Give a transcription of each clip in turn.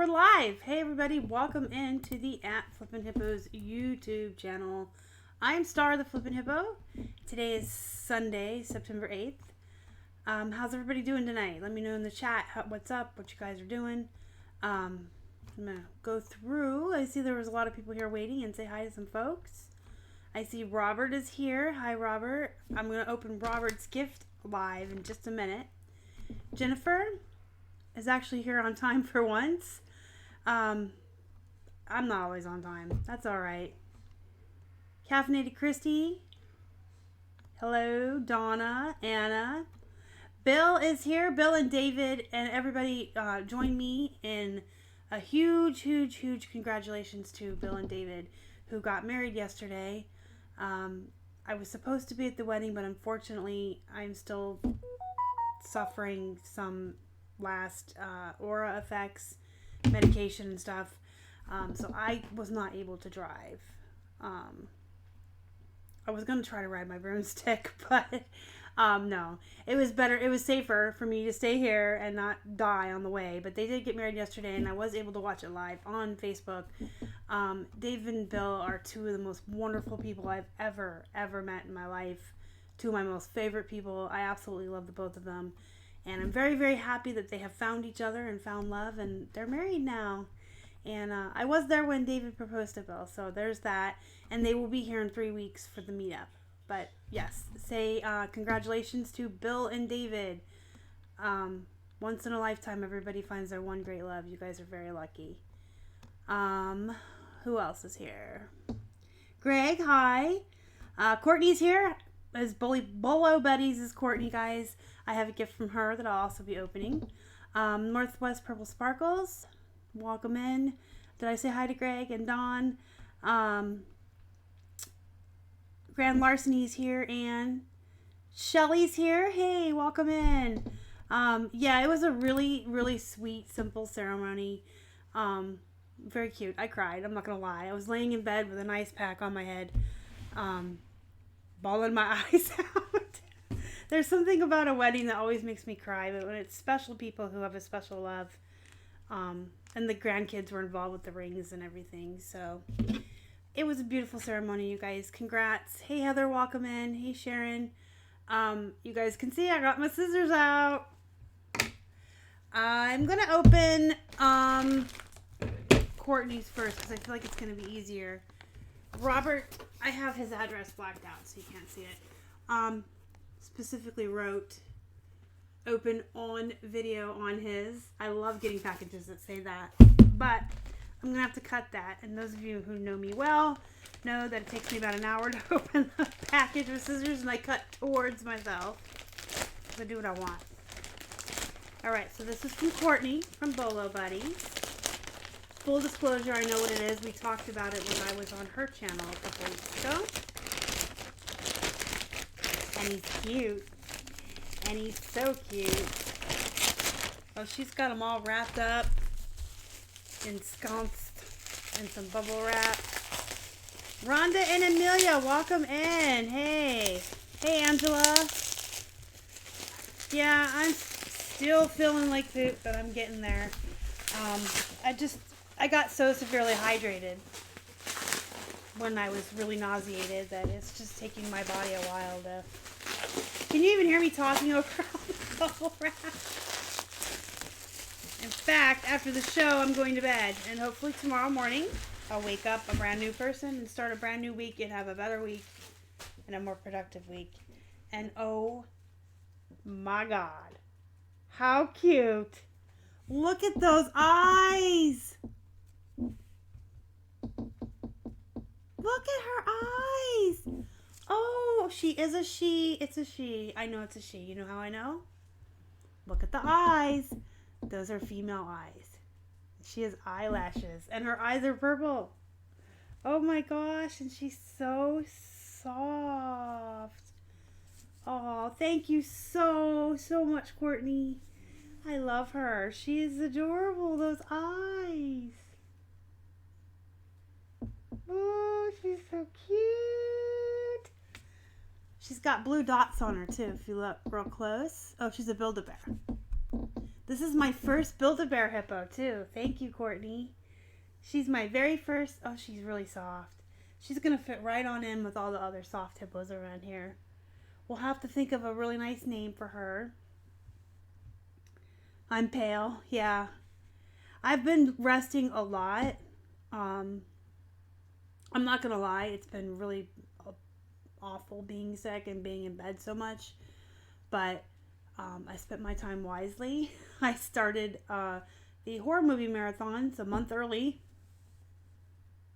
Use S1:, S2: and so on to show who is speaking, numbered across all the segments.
S1: we're live. Hey everybody, welcome into the Flippin Hippos YouTube channel. I'm Star the Flippin Hippo. Today is Sunday, September 8th. How's everybody doing tonight? Let me know in the chat what's up, what you guys are doing. I'm gonna go through. I see there was a lot of people here waiting and say hi to some folks. I see Robert is here. Hi Robert. I'm gonna open Robert's gift live in just a minute. Jennifer is actually here on time for once. I'm not always on time. That's alright. Caffeinated Christy. Hello, Donna, Anna. Bill is here. Bill and David and everybody join me in a huge congratulations to Bill and David who got married yesterday. I was supposed to be at the wedding, but unfortunately I'm still suffering some last aura effects, medication and stuff, so I was not able to drive. I was going to try to ride my broomstick, but no, it was better, it was safer for me to stay here and not die on the way. But they did get married yesterday and I was able to watch it live on Facebook. Dave and Bill are two of the most wonderful people I've ever met in my life. Two of my most favorite people. I absolutely love the both of them. And I'm very happy that they have found each other and found love, and they're married now. And I was there when David proposed to Bill, so there's that. And they will be here in 3 weeks for the meetup. But yes, say congratulations to Bill and David. Once in a lifetime, everybody finds their one great love. You guys are very lucky. Who else is here? Greg, hi. Courtney's here. As Bolo Buddies is Courtney, guys. I have a gift from her that I'll also be opening. Northwest Purple Sparkles, welcome in. Did I say hi to Greg and Dawn? Grand Larceny's here, and Shelly's here. Hey, welcome in. Yeah, it was a really sweet, simple ceremony. Very cute. I cried. I'm not gonna lie. I was laying in bed with an ice pack on my head, bawling my eyes out. There's something about a wedding that always makes me cry, but when it's special people who have a special love, and the grandkids were involved with the rings and everything, so it was a beautiful ceremony, you guys. Congrats. Hey Heather, welcome in. Hey Sharon. You guys can see I got my scissors out. I'm gonna open Courtney's first because I feel like it's gonna be easier. Robert, I have his address blacked out so you can't see it. Specifically wrote open on video on his. I love getting packages that say that, but I'm gonna have to cut that. And those of you who know me well know that it takes me about an hour to open a package with scissors, and I cut towards myself because I do what I want. Alright, so this is from Courtney from Bolo Buddies. Full disclosure, I know what it is. We talked about it when I was on her channel a couple weeks ago. And he's cute. And he's so cute. Oh, she's got them all wrapped up, ensconced in some bubble wrap. Rhonda and Amelia, welcome in. Hey. Hey, Angela. Yeah, I'm still feeling like poop, but I'm getting there. I got so severely hydrated when I was really nauseated that it's just taking my body a while to... Can you even hear me talking over all the bubble wrap? In fact, after the show, I'm going to bed. And hopefully tomorrow morning, I'll wake up a brand new person and start a brand new week and have a better week and a more productive week. And oh my God. How cute. Look at those eyes. Look at her eyes. Oh, she is a she. It's a she. I know it's a she. You know how I know? Look at the eyes. Those are female eyes. She has eyelashes. And her eyes are purple. Oh my gosh. And she's so soft. Oh, thank you so much, Courtney. I love her. She is adorable. Those eyes. Oh, she's so cute. She's got blue dots on her too, if you look real close. Oh, she's a Build-A-Bear. This is my first Build-A-Bear hippo, too. Thank you, Courtney. She's my very first. Oh, she's really soft. She's going to fit right on in with all the other soft hippos around here. We'll have to think of a really nice name for her. I'm pale. Yeah. I've been resting a lot. I'm not going to lie. It's been really awful being sick and being in bed so much. But I spent my time wisely. I started the horror movie marathons a month early.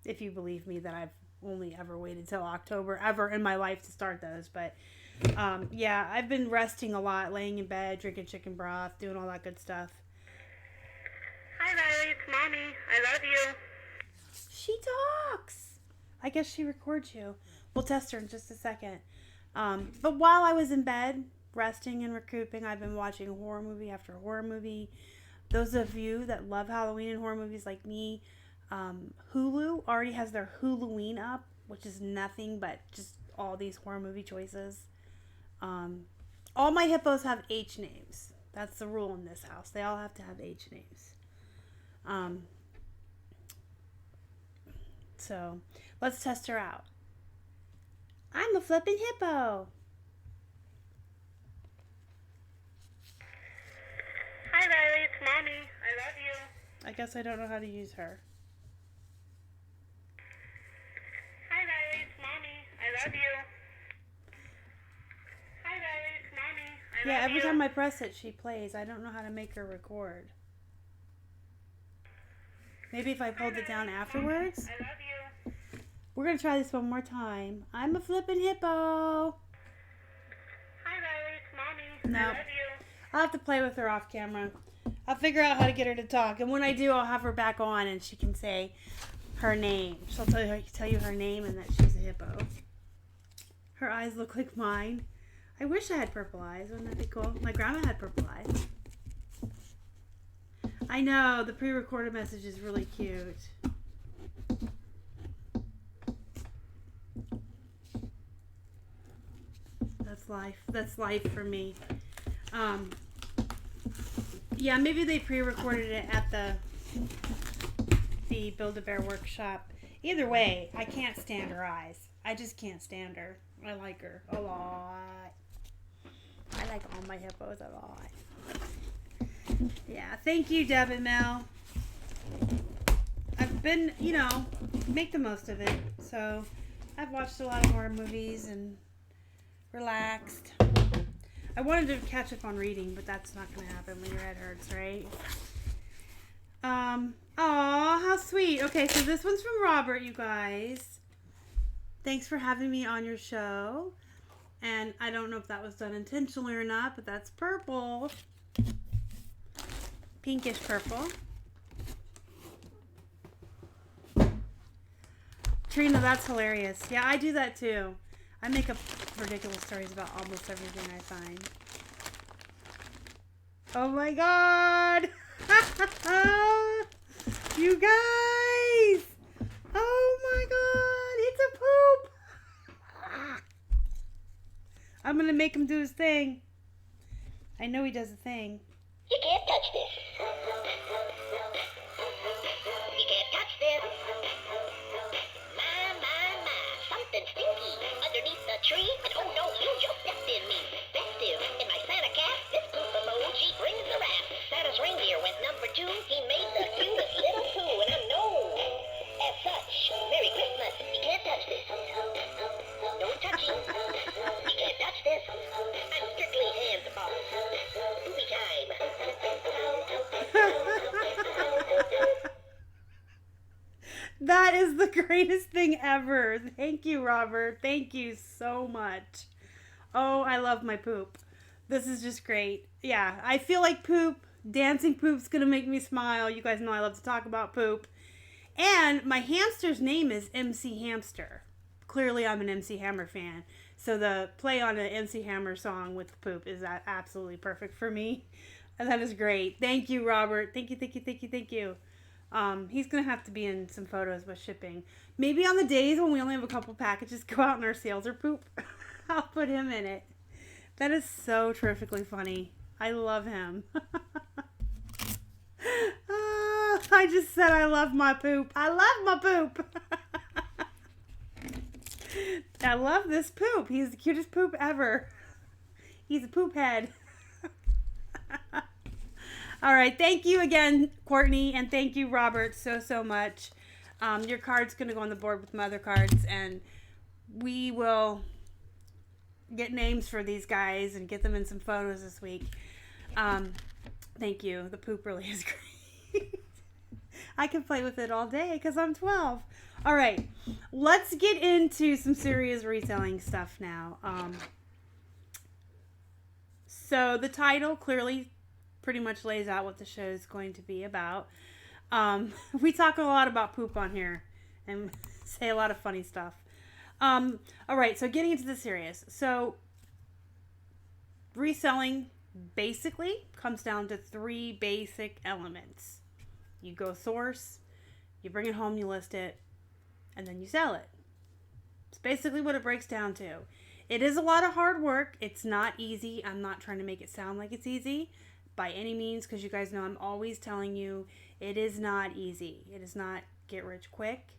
S1: If you believe me that I've only ever waited till October ever in my life to start those. But yeah, I've been resting a lot, laying in bed, drinking chicken broth, doing all that good stuff.
S2: Hi Riley, it's Mommy. I love you.
S1: She talks. I guess she records you. We'll test her in just a second. But while I was in bed, resting and recouping, I've been watching horror movie after horror movie. Those of you that love Halloween and horror movies like me, Hulu already has their Huluween up, which is nothing but just all these horror movie choices. All my hippos have H names. That's the rule in this house. They all have to have H names. So let's test her out. I'm a flippin' hippo.
S2: Hi Riley, it's Mommy. I love you.
S1: I guess I don't know how to use her.
S2: Hi Riley, it's Mommy. I love you. Hi Riley, it's Mommy. I
S1: Yeah,
S2: love
S1: every
S2: you.
S1: time I press it, she plays. I don't know how to make her record. Maybe if I hold it down afterwards.
S2: I love you.
S1: We're going to try this one more time. I'm a flippin' hippo.
S2: Hi Riley, it's Mommy.
S1: No.
S2: I love you.
S1: I'll have to play with her off camera. I'll figure out how to get her to talk. And when I do, I'll have her back on and she can say her name. She'll tell you her name and that she's a hippo. Her eyes look like mine. I wish I had purple eyes. Wouldn't that be cool? My grandma had purple eyes. I know. The pre-recorded message is really cute. That's life. That's life for me. Yeah, maybe they pre-recorded it at the Build-A-Bear workshop. Either way, I can't stand her eyes. I just can't stand her. I like her a lot. I like all my hippos a lot. Yeah, thank you, Deb and Mel. I've been, make the most of it. So, I've watched a lot of horror movies and relaxed. I wanted to catch up on reading, but that's not going to happen when your head hurts, right? Aw, how sweet. Okay, so this one's from Robert, you guys. Thanks for having me on your show. And I don't know if that was done intentionally or not, but that's purple. Pinkish purple. Trina, that's hilarious. Yeah, I do that too. I make up ridiculous stories about almost everything I find. Oh my god! You guys! Oh my god! It's a poop! I'm gonna make him do his thing. I know he does a thing.
S2: You can't touch this. You can't touch this. My, something stinky underneath the tree. And oh no, you just stepped in me. Festive in my Santa cap. This poop emoji brings the wrath. Santa's reindeer went number 2. He made the cutest little poo, and I'm known as such. Merry Christmas. You can't touch this. No touching. You can't touch this. I'm strictly hands off. Poopy time.
S1: That is the greatest thing ever. Thank you, Robert. Thank you so much. Oh, I love my poop. This is just great. Yeah, I feel like poop. Dancing poop's gonna make me smile. You guys know I love to talk about poop. And my hamster's name is MC Hamster. Clearly, I'm an MC Hammer fan. So the play on an MC Hammer song with poop is absolutely perfect for me. And that is great. Thank you, Robert. Thank you, thank you, thank you, thank you. He's going to have to be in some photos with shipping. Maybe on the days when we only have a couple packages go out and our sales are poop, I'll put him in it. That is so terrifically funny. I love him. I just said I love my poop. I love my poop. I love this poop. He's the cutest poop ever. He's a poop head. All right. Thank you again, Courtney. And thank you, Robert, so much. Your card's going to go on the board with my other cards. And we will get names for these guys and get them in some photos this week. Thank you. The poop really is great. I can play with it all day because I'm 12. All right. Let's get into some serious reselling stuff now. So the title clearly pretty much lays out what the show is going to be about. We talk a lot about poop on here and say a lot of funny stuff. All right, so getting into the serious. So reselling basically comes down to 3 basic elements. You go source, you bring it home, you list it, and then you sell it. It's basically what it breaks down to. It is a lot of hard work. It's not easy. I'm not trying to make it sound like it's easy by any means, because you guys know I'm always telling you it is not easy. It is not get rich quick.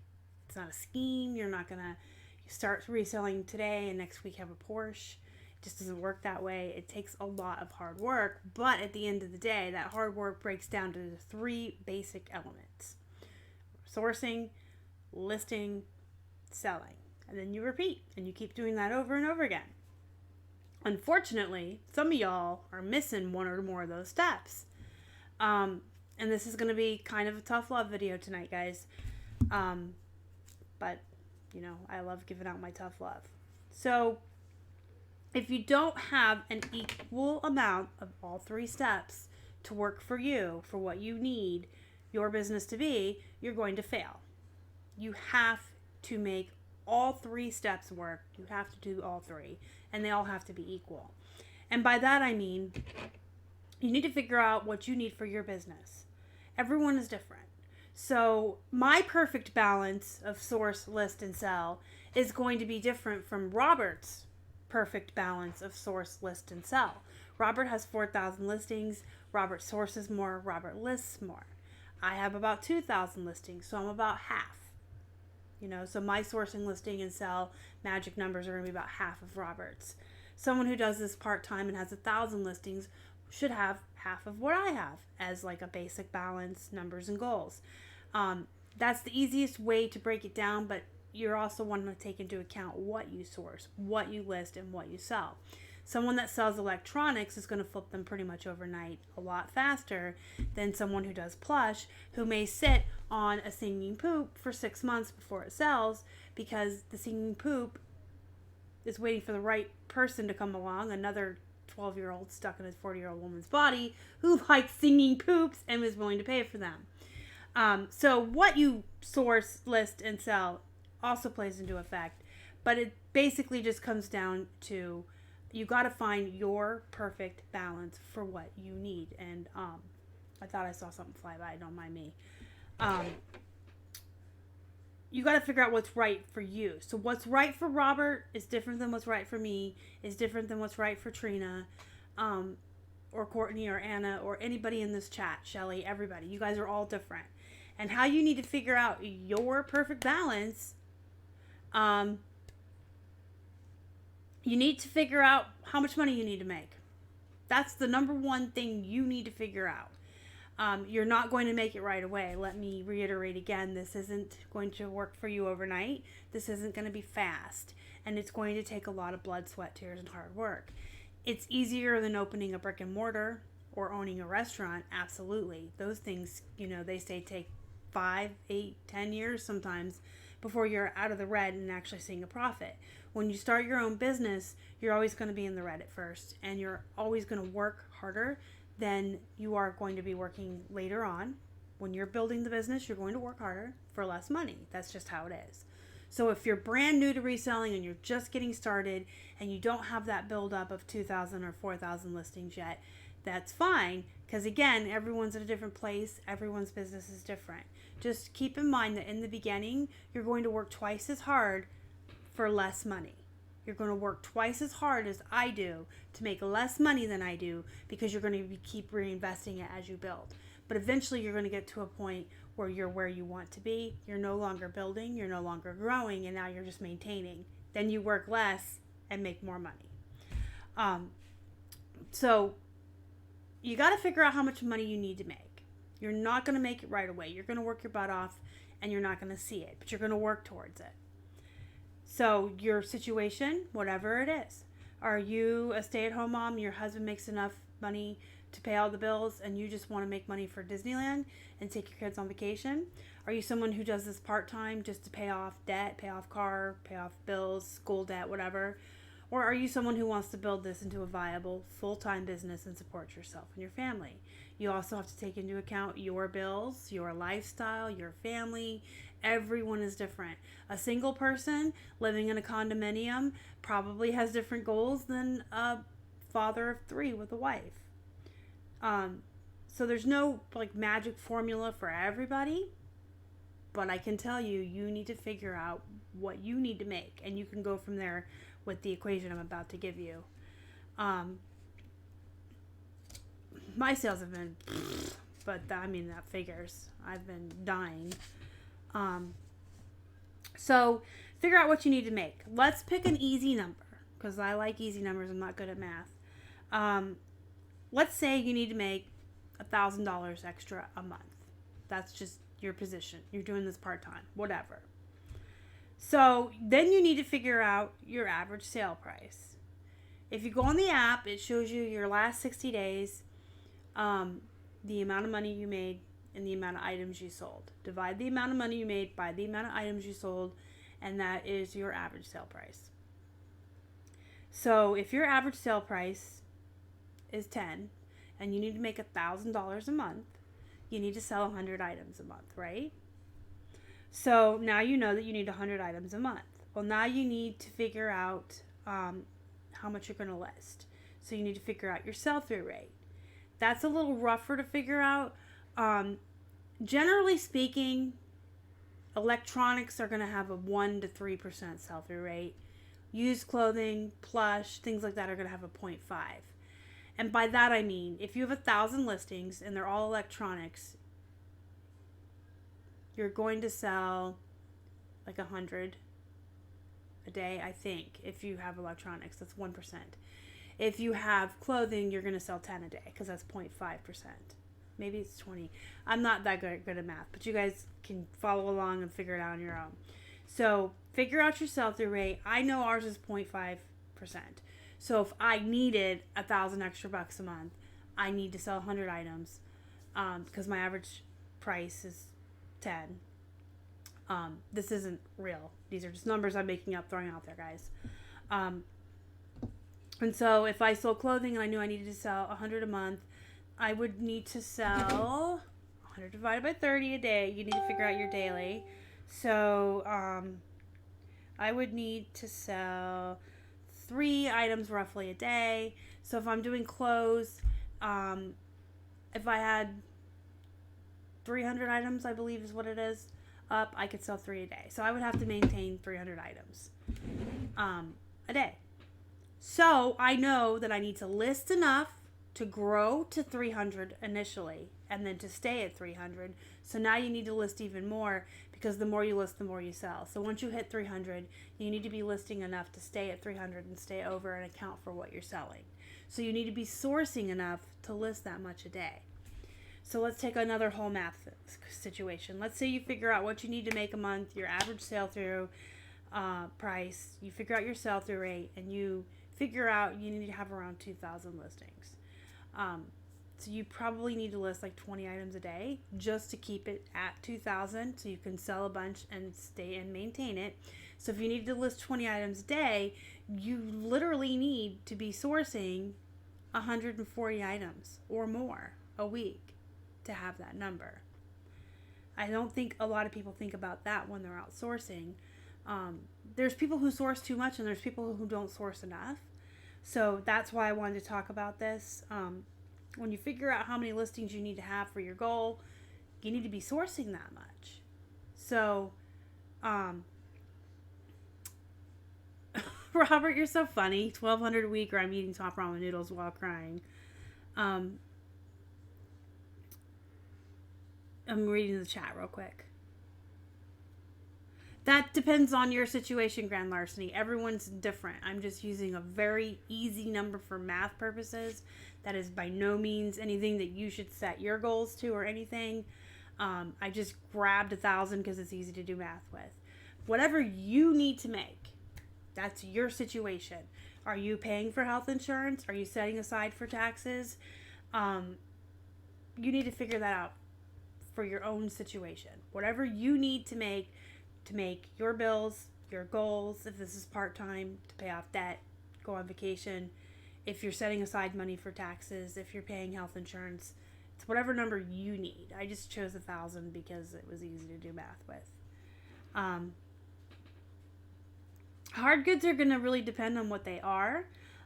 S1: It's not a scheme. You're not going to start reselling today and next week have a Porsche. It just doesn't work that way. It takes a lot of hard work, but at the end of the day, that hard work breaks down to the 3 basic elements: sourcing, listing, selling. And then you repeat, and you keep doing that over and over again. Unfortunately, some of y'all are missing one or more of those steps. And this is going to be kind of a tough love video tonight, guys. But, you know, I love giving out my tough love. So, if you don't have an equal amount of all 3 steps to work for you, for what you need your business to be, you're going to fail. You have to make all 3 steps work. You have to do all 3, and they all have to be equal. And by that I mean, you need to figure out what you need for your business. Everyone is different. So my perfect balance of source, list, and sell is going to be different from Robert's perfect balance of source, list, and sell. Robert has 4,000 listings. Robert sources more. Robert lists more. I have about 2,000 listings, so I'm about half. You know, so my sourcing, listing, and sell magic numbers are going to be about half of Robert's. Someone who does this part-time and has 1,000 listings should have half of what I have as like a basic balance, numbers, and goals. That's the easiest way to break it down, but you're also wanting to take into account what you source, what you list, and what you sell. Someone that sells electronics is going to flip them pretty much overnight a lot faster than someone who does plush, who may sit on a singing poop for 6 months before it sells, because the singing poop is waiting for the right person to come along, another 12-year-old stuck in his 40-year-old woman's body who likes singing poops and is willing to pay for them. So what you source, list, and sell also plays into effect, but it basically just comes down to you got to find your perfect balance for what you need. And I thought I saw something fly by. Don't mind me. You got to figure out what's right for you. So what's right for Robert is different than what's right for me, is different than what's right for Trina, or Courtney, or Anna, or anybody in this chat, Shelly, everybody. You guys are all different. And how you need to figure out your perfect balance, you need to figure out how much money you need to make. That's the number one thing you need to figure out. You're not going to make it right away. Let me reiterate again, this isn't going to work for you overnight. This isn't going to be fast. And it's going to take a lot of blood, sweat, tears, and hard work. It's easier than opening a brick and mortar or owning a restaurant. Absolutely. Those things, you know, they say take 5, 8, 10 years sometimes before you're out of the red and actually seeing a profit. When you start your own business, you're always going to be in the red at first, and you're always going to work harder than you are going to be working later on. When you're building the business, you're going to work harder for less money. That's just how it is. So if you're brand new to reselling and you're just getting started and you don't have that build up of 2,000 or 4,000 listings yet, that's fine, because again, everyone's at a different place. Everyone's business is different. Just keep in mind that in the beginning, you're going to work twice as hard for less money. You're going to work twice as hard as I do to make less money than I do, because you're going to keep reinvesting it as you build. But eventually you're going to get to a point where you're where you want to be. You're no longer building, you're no longer growing, and now you're just maintaining. Then you work less and make more money. So you got to figure out how much money you need to make. You're not going to make it right away. You're going to work your butt off and you're not going to see it, but you're going to work towards it. So your situation, whatever it is, are you a stay-at-home mom? Your husband makes enough money to pay all the bills and you just want to make money for Disneyland and take your kids on vacation? Are you someone who does this part-time just to pay off debt, pay off car, pay off bills, school debt, whatever? Or are you someone who wants to build this into a viable full-time business and support yourself and your family? You also have to take into account your bills, your lifestyle, your family. Everyone is different. A single person living in a condominium probably has different goals than a father of 3 with a wife. So there's no like magic formula for everybody, but I can tell you, you need to figure out what you need to make, and you can go from there with the equation I'm about to give you. My sales have been, but that figures. I've been dying. So figure out what you need to make. Let's pick an easy number, because I like easy numbers. I'm not good at math. Let's say you need to make $1,000 extra a month. That's just your position. You're doing this part-time, whatever. So then you need to figure out your average sale price. If you go on the app, it shows you your last 60 days, the amount of money you made and the amount of items you sold. Divide the amount of money you made by the amount of items you sold, and that is your average sale price. So if your average sale price is 10 and you need to make $1,000 a month, you need to sell 100 items a month, right? So now you know that you need 100 items a month. Well, now you need to figure out how much you're going to list. So you need to figure out your sell-through rate. That's a little rougher to figure out. Generally speaking, electronics are going to have a 1 to 3% sell-through rate. Used clothing, plush, things like that are going to have a 0.5. And by that I mean, if you have 1,000 listings and they're all electronics, you're going to sell like 100 a day, I think. If you have electronics, that's 1%. If you have clothing, you're going to sell 10 a day, because that's 0.5%. Maybe it's 20. I'm not that good at math, but you guys can follow along and figure it out on your own. So figure out your sell-through rate. I know ours is 0.5%. So if I needed $1,000 extra bucks a month, I need to sell 100 items, because my average price is 10. This isn't real. These are just numbers I'm making up, throwing out there, guys. And so if I sold clothing and I knew I needed to sell 100 a month, I would need to sell 100 divided by 30 a day. You need to figure out your daily. So I would need to sell 3 items roughly a day. So if I'm doing clothes, if I had 300 items, I believe is what it is, up, I could sell 3 a day. So I would have to maintain 300 items a day. So I know that I need to list enough to grow to 300 initially and then to stay at 300. So now you need to list even more, because the more you list, the more you sell. So once you hit 300, you need to be listing enough to stay at 300 and stay over and account for what you're selling. So you need to be sourcing enough to list that much a day. So let's take another whole math situation. Let's say you figure out what you need to make a month, your average sell-through price, you figure out your sell-through rate, and you figure out you need to have around 2,000 listings. So you probably need to list like 20 items a day just to keep it at 2,000, so you can sell a bunch and stay and maintain it. So if you need to list 20 items a day, you literally need to be sourcing 140 items or more a week to have that number. I don't think a lot of people think about that when they're outsourcing. There's people who source too much and there's people who don't source enough. So that's why I wanted to talk about this. When you figure out how many listings you need to have for your goal, you need to be sourcing that much. So, Robert, you're so funny. 1,200 a week, or I'm eating top ramen noodles while crying. I'm reading the chat real quick. That depends on your situation, Grand Larceny. Everyone's different. I'm just using a very easy number for math purposes. That is by no means anything that you should set your goals to or anything. I just grabbed 1,000 because it's easy to do math with. Whatever you need to make, that's your situation. Are you paying for health insurance? Are you setting aside for taxes? You need to figure that out for your own situation. Whatever you need to make your bills, your goals, if this is part-time, to pay off debt, go on vacation, if you're setting aside money for taxes, if you're paying health insurance, it's whatever number you need. I just chose 1,000 because it was easy to do math with. Hard goods are going to really depend on what they are.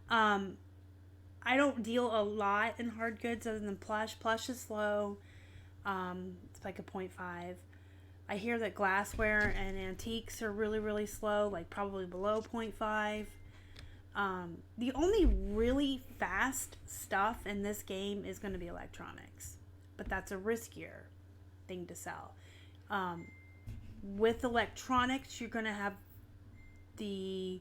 S1: I don't deal a lot in hard goods other than plush. Plush is slow. It's like a 0.5. I hear that glassware and antiques are really, really slow, like probably below 0.5. The only really fast stuff in this game is going to be electronics, but that's a riskier thing to sell. With electronics, you're going to have the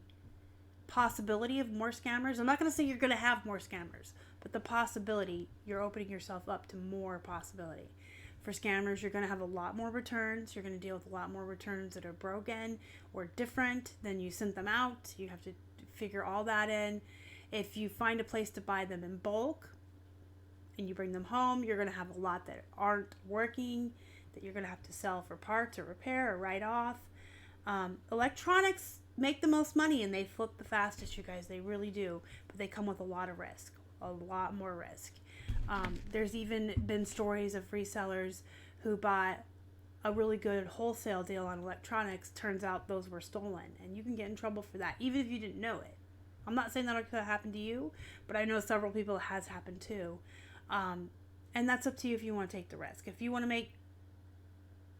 S1: possibility of more scammers. I'm not going to say you're going to have more scammers, but the possibility, you're opening yourself up to more possibility. For scammers, you're going to have a lot more returns. You're going to deal with a lot more returns that are broken or different than you sent them out. You have to figure all that in. If you find a place to buy them in bulk and you bring them home, you're going to have a lot that aren't working, that you're going to have to sell for parts or repair or write off. Electronics make the most money and they flip the fastest, you guys. They really do. But they come with a lot of risk, a lot more risk. There's even been stories of resellers who bought a really good wholesale deal on electronics. Turns out those were stolen, and you can get in trouble for that, even if you didn't know it. I'm not saying that it could happen to you, but I know several people it has happened to. And that's up to you if you want to take the risk. If you want to make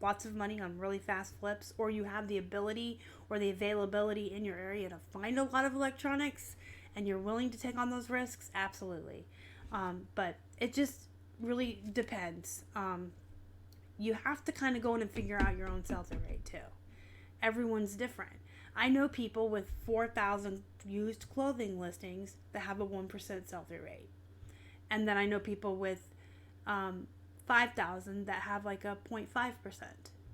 S1: lots of money on really fast flips, or you have the ability or the availability in your area to find a lot of electronics and you're willing to take on those risks, absolutely. But it just really depends. You have to kind of go in and figure out your own sell-through rate too. Everyone's different. I know people with 4,000 used clothing listings that have a 1% sell-through rate. And then I know people with 5,000 that have like a 0.5%.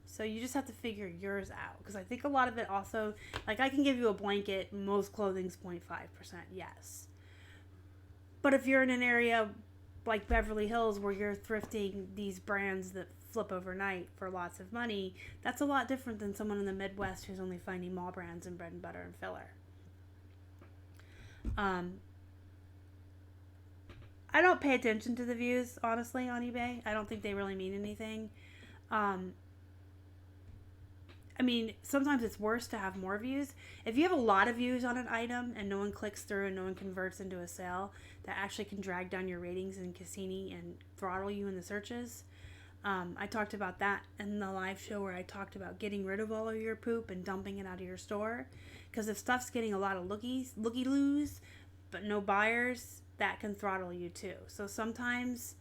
S1: So you just have to figure yours out. Because I think a lot of it also, like I can give you a blanket, most clothing's 0.5%, yes. But if you're in an area like Beverly Hills where you're thrifting these brands that flip overnight for lots of money, that's a lot different than someone in the Midwest who's only finding mall brands and bread and butter and filler. I don't pay attention to the views, honestly, on eBay. I don't think they really mean anything. I mean, sometimes it's worse to have more views. If you have a lot of views on an item and no one clicks through and no one converts into a sale, that actually can drag down your ratings in Cassini and throttle you in the searches. I talked about that in the live show where I talked about getting rid of all of your poop and dumping it out of your store. Because if stuff's getting a lot of looky-loos, but no buyers, that can throttle you too. So sometimes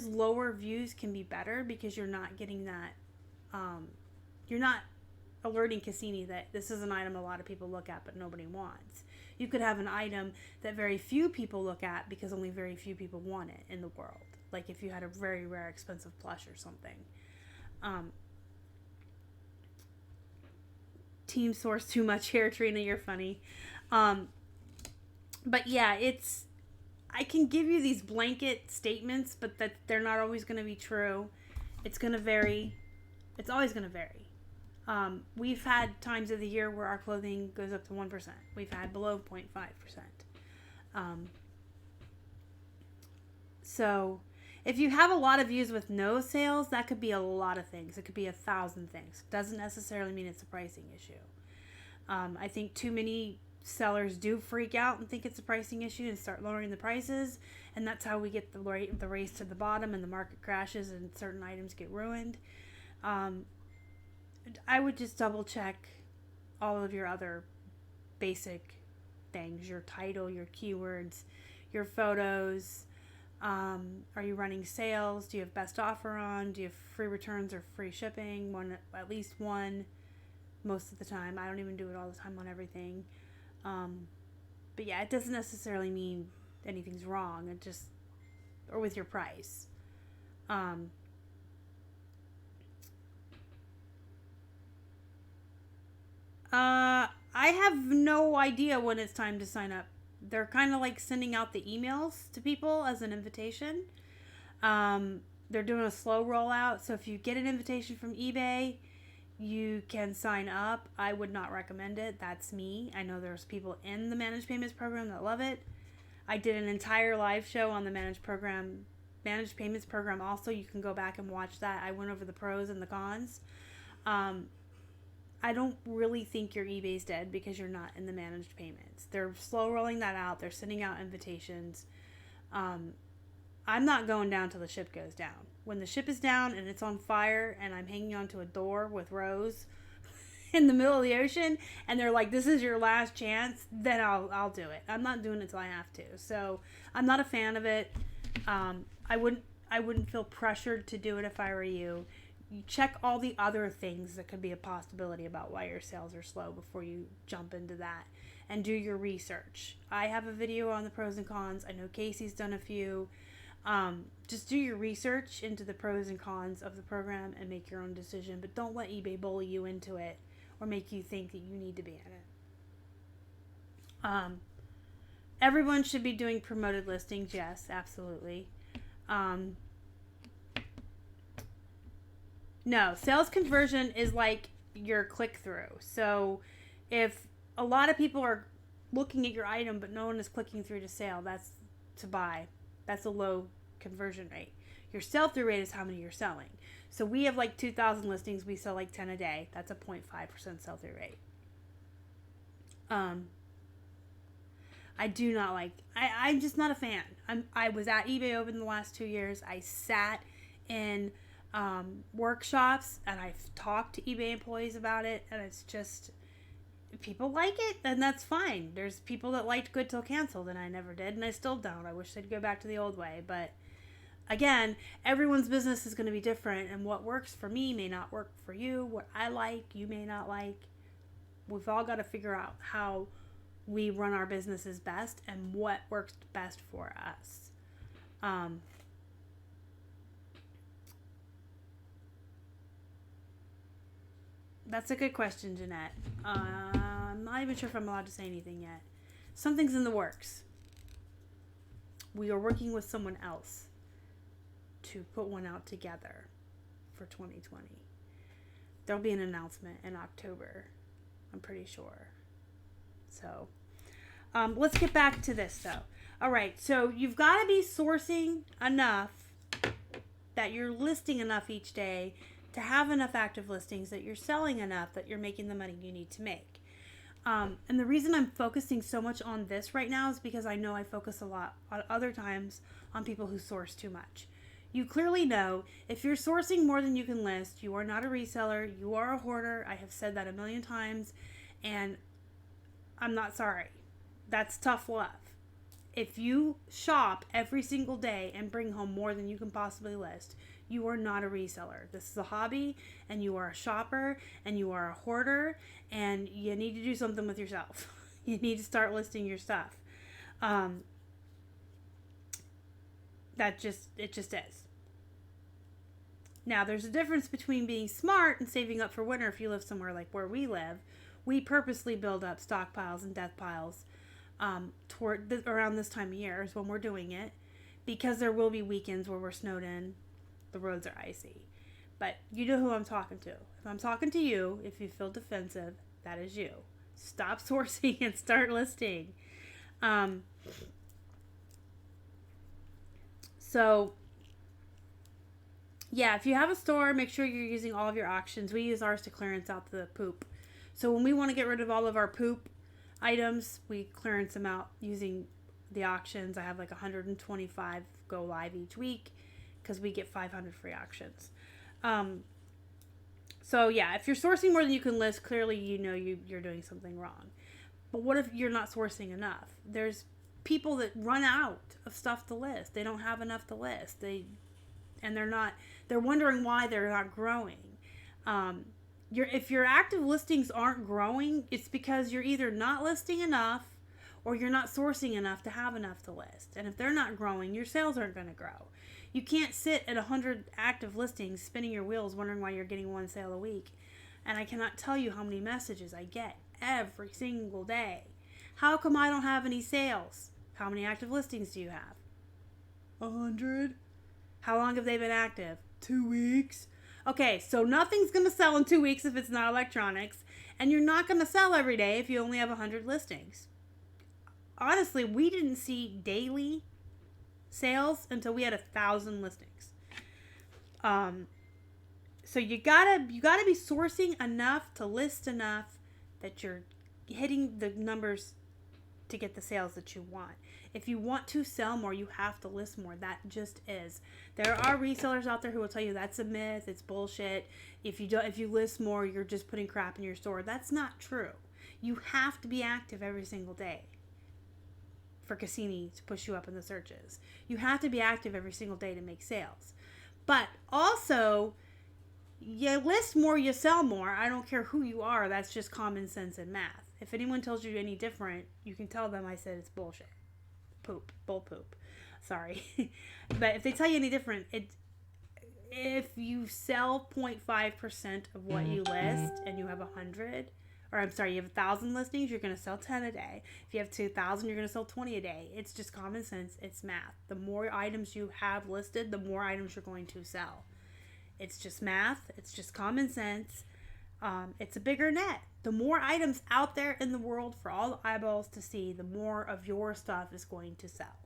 S1: lower views can be better because you're not getting that, you're not alerting Cassini that this is an item a lot of people look at but nobody wants. You could have an item that very few people look at because only very few people want it in the world. Like if you had a very rare expensive plush or something. Team source too much here, Trina, you're funny. But yeah, I can give you these blanket statements, but that they're not always going to be true. It's going to vary. It's always going to vary. We've had times of the year where our clothing goes up to 1%. We've had below 0.5%. So if you have a lot of views with no sales, that could be a lot of things. It could be 1,000 things. It doesn't necessarily mean it's a pricing issue. I think too many sellers do freak out and think it's a pricing issue and start lowering the prices, and that's how we get the race to the bottom and the market crashes and certain items get ruined. I would just double check all of your other basic things, your title, your keywords, your photos, Are you running sales? Do you have best offer on? Do you have free returns or free shipping? One, at least one, most of the time. I don't even do it all the time on everything. But yeah, it doesn't necessarily mean anything's wrong. It just, or with your price. I have no idea when it's time to sign up. They're kind of like sending out the emails to people as an invitation. They're doing a slow rollout. So if you get an invitation from eBay, you can sign up. I would not recommend it. That's me. I know there's people in the managed payments program that love it. I did an entire live show on the managed payments program. Also, you can go back and watch that. I went over the pros and the cons. I don't really think your eBay's dead because you're not in the managed payments. They're slow rolling that out. They're sending out invitations. I'm not going down till the ship goes down. When the ship is down and it's on fire and I'm hanging onto a door with Rose in the middle of the ocean and they're like, this is your last chance, then I'll do it. I'm not doing it till I have to. So I'm not a fan of it. I wouldn't feel pressured to do it if I were you. You check all the other things that could be a possibility about why your sales are slow before you jump into that, and do your research. I have a video on the pros and cons. I know Casey's done a few. Just do your research into the pros and cons of the program and make your own decision, but don't let eBay bully you into it or make you think that you need to be in it. Everyone should be doing promoted listings. Yes, absolutely. No, sales conversion is like your click-through. So if a lot of people are looking at your item but no one is clicking through to sale, that's to buy. That's a low conversion rate. Your sell-through rate is how many you're selling. So we have like 2,000 listings. We sell like 10 a day. That's a 0.5% sell-through rate. I do not like... I'm just not a fan. I was at eBay Open the last 2 years. I sat in... workshops, and I've talked to eBay employees about it, and it's just, if people like it, then that's fine. There's people that liked good till canceled, and I never did, and I still don't. I wish they'd go back to the old way, but again, everyone's business is going to be different, and what works for me may not work for you. What I like, you may not like. We've all got to figure out how we run our businesses best and what works best for us. That's a good question, Jeanette. I'm not even sure if I'm allowed to say anything yet. Something's in the works. We are working with someone else to put one out together for 2020. There'll be an announcement in October, I'm pretty sure. So, let's get back to this, though. All right, so you've got to be sourcing enough that you're listing enough each day to have enough active listings, that you're selling enough, that you're making the money you need to make. And the reason I'm focusing so much on this right now is because I know I focus a lot on other times on people who source too much. You clearly know if you're sourcing more than you can list, you are not a reseller, you are a hoarder. I have said that a million times, and I'm not sorry. That's tough love. If you shop every single day and bring home more than you can possibly list, you are not a reseller. This is a hobby, and you are a shopper, and you are a hoarder, and you need to do something with yourself. You need to start listing your stuff. It just is. Now, there's a difference between being smart and saving up for winter. If you live somewhere like where we live, we purposely build up stockpiles and death piles around this time of year is when we're doing it, because there will be weekends where we're snowed in. The roads are icy. But you know who I'm talking to. If I'm talking to you, if you feel defensive, that is you. Stop sourcing and start listing. So, yeah, if you have a store, make sure you're using all of your auctions. We use ours to clearance out the poop. So when we want to get rid of all of our poop items, we clearance them out using the auctions. I have like 125 go live each week, because we get 500 free auctions. So yeah, if you're sourcing more than you can list, clearly you know you're doing something wrong. But what if you're not sourcing enough? There's people that run out of stuff to list. They don't have enough to list. They're wondering why they're not growing. If your active listings aren't growing, it's because you're either not listing enough or you're not sourcing enough to have enough to list. And if they're not growing, your sales aren't going to grow. You can't sit at 100 active listings spinning your wheels wondering why you're getting one sale a week. And I cannot tell you how many messages I get every single day. How come I don't have any sales? How many active listings do you have? 100. How long have they been active? 2 weeks. Okay, so nothing's going to sell in 2 weeks if it's not electronics. And you're not going to sell every day if you only have 100 listings. Honestly, we didn't see daily sales until we had 1,000 listings. So you gotta be sourcing enough to list enough that you're hitting the numbers to get the sales that you want. If you want to sell more, you have to list more. That just is. There are resellers out there who will tell you that's a myth, it's bullshit. If you list more, you're just putting crap in your store. That's not true. You have to be active every single day for Cassini to push you up in the searches. You have to be active every single day to make sales. But also, you list more, you sell more. I don't care who you are. That's just common sense and math. If anyone tells you any different, you can tell them I said it's bullshit. Bull poop. Sorry. But if they tell you any different, if you sell 0.5% of what you list and you have 100, or I'm sorry, you have 1,000 listings, you're going to sell 10 a day. If you have 2,000, you're going to sell 20 a day. It's just common sense. It's math. The more items you have listed, the more items you're going to sell. It's just math. It's just common sense. It's a bigger net. The more items out there in the world for all the eyeballs to see, the more of your stuff is going to sell.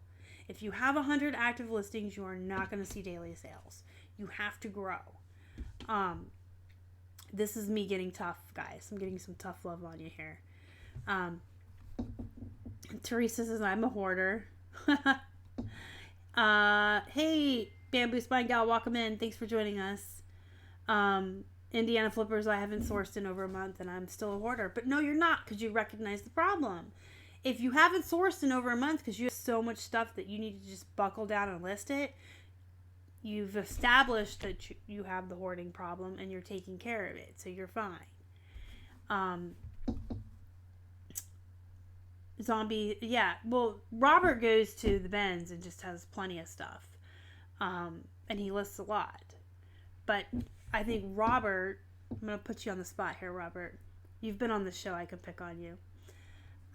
S1: If you have 100 active listings, you are not going to see daily sales. You have to grow. This is me getting tough, guys. I'm getting some tough love on you here. Teresa says, I'm a hoarder. Hey, Bamboo Spine Gal, welcome in. Thanks for joining us. Indiana Flippers, I haven't sourced in over a month and I'm still a hoarder. But no, you're not, because you recognize the problem. If you haven't sourced in over a month because you have so much stuff that you need to just buckle down and list it, you've established that you have the hoarding problem and you're taking care of it, so you're fine. Zombie, yeah. Well, Robert goes to the Benz and just has plenty of stuff. And he lists a lot. But I think Robert, I'm going to put you on the spot here, Robert. You've been on the show, I can pick on you.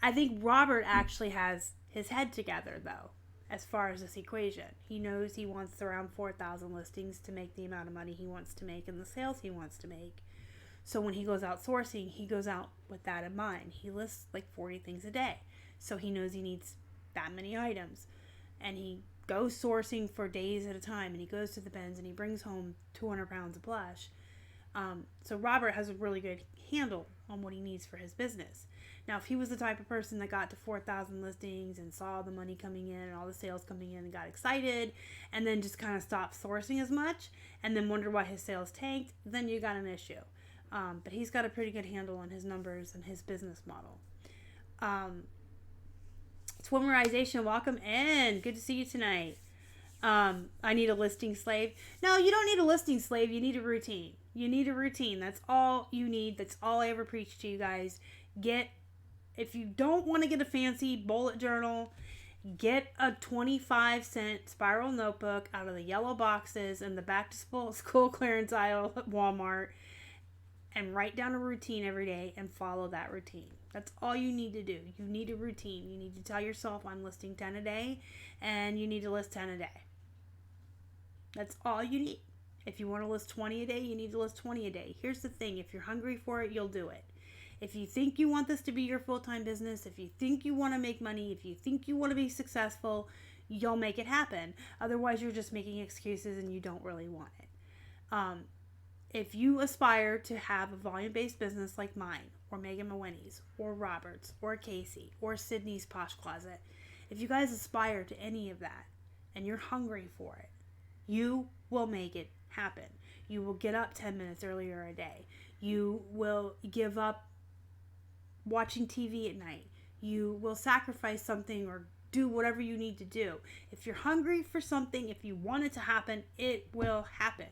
S1: I think Robert actually has his head together, though, as far as this equation. He knows he wants around 4,000 listings to make the amount of money he wants to make and the sales he wants to make. So when he goes out sourcing, he goes out with that in mind. He lists like 40 things a day. So he knows he needs that many items. And he goes sourcing for days at a time. And he goes to the Benz and he brings home 200 pounds of plush. So Robert has a really good handle on what he needs for his business. Now, if he was the type of person that got to 4,000 listings and saw the money coming in and all the sales coming in and got excited and then just kind of stopped sourcing as much and then wonder why his sales tanked, then you got an issue. But he's got a pretty good handle on his numbers and his business model. Swimmerization, welcome in. Good to see you tonight. I need a listing slave. No, you don't need a listing slave. You need a routine. You need a routine. That's all you need. That's all I ever preach to you guys. If you don't want to get a fancy bullet journal, get a 25-cent spiral notebook out of the yellow boxes in the back to school clearance aisle at Walmart and write down a routine every day and follow that routine. That's all you need to do. You need a routine. You need to tell yourself, I'm listing 10 a day, and you need to list 10 a day. That's all you need. If you want to list 20 a day, you need to list 20 a day. Here's the thing. If you're hungry for it, you'll do it. If you think you want this to be your full-time business, if you think you want to make money, if you think you want to be successful, you'll make it happen. Otherwise, you're just making excuses and you don't really want it. If you aspire to have a volume-based business like mine, or Megan Mawini's, or Robert's, or Casey, or Sydney's Posh Closet, if you guys aspire to any of that and you're hungry for it, you will make it happen. You will get up 10 minutes earlier a day. You will give up watching TV at night. You will sacrifice something or do whatever you need to do. If you're hungry for something, if you want it to happen, it will happen.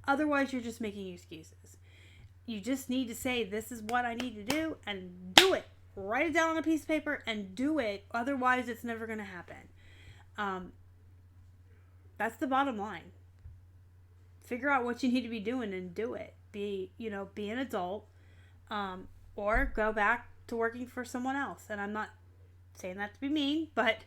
S1: Otherwise, you're just making excuses. You just need to say, this is what I need to do, and do it. Write it down on a piece of paper and do it. Otherwise, it's never going to happen. That's the bottom line. Figure out what you need to be doing and do it. Be an adult, or go back to working for someone else. And I'm not saying that to be mean, but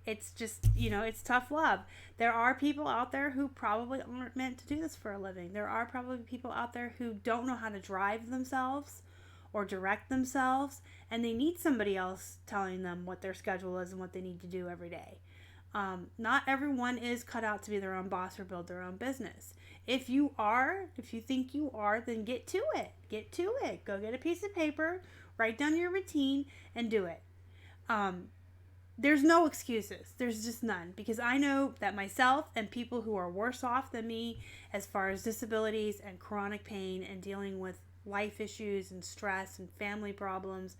S1: it's just, it's tough love. There are people out there who probably aren't meant to do this for a living. There are probably people out there who don't know how to drive themselves or direct themselves, and they need somebody else telling them what their schedule is and what they need to do every day. Not everyone is cut out to be their own boss or build their own business. If you think you are, then get to it. Go get a piece of paper, write down your routine, and do it. There's no excuses. There's just none. Because I know that myself and people who are worse off than me as far as disabilities and chronic pain and dealing with life issues and stress and family problems,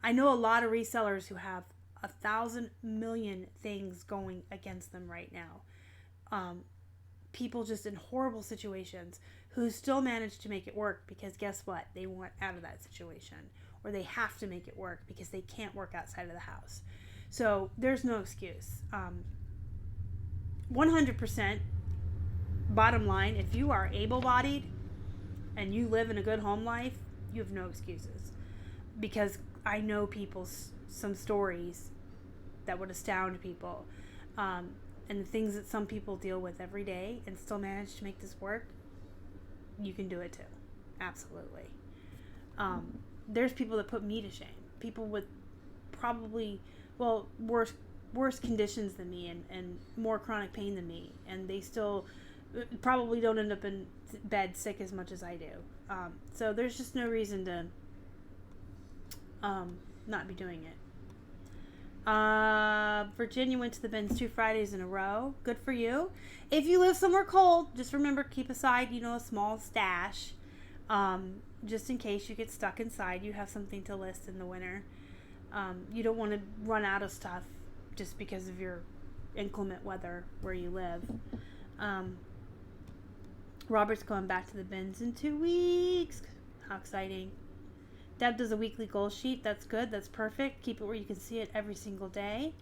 S1: I know a lot of resellers who have 1,000 million things going against them right now. People just in horrible situations who still manage to make it work because guess what? They want out of that situation, or they have to make it work because they can't work outside of the house. So there's no excuse. 100% bottom line, if you are able-bodied and you live in a good home life, you have no excuses. Because I know some stories that would astound people. And the things that some people deal with every day and still manage to make this work, you can do it too. Absolutely. There's people that put me to shame. People with probably, worse conditions than me and more chronic pain than me. And they still probably don't end up in bed sick as much as I do. So there's just no reason to not be doing it. Virginia went to the bins 2 Fridays in a row. Good for you. If you live somewhere cold, just remember, keep aside, a small stash. Just in case you get stuck inside, you have something to list in the winter. You don't want to run out of stuff just because of your inclement weather where you live. Robert's going back to the bins in 2 weeks. How exciting. Deb does a weekly goal sheet. That's good. That's perfect. Keep it where you can see it every single day.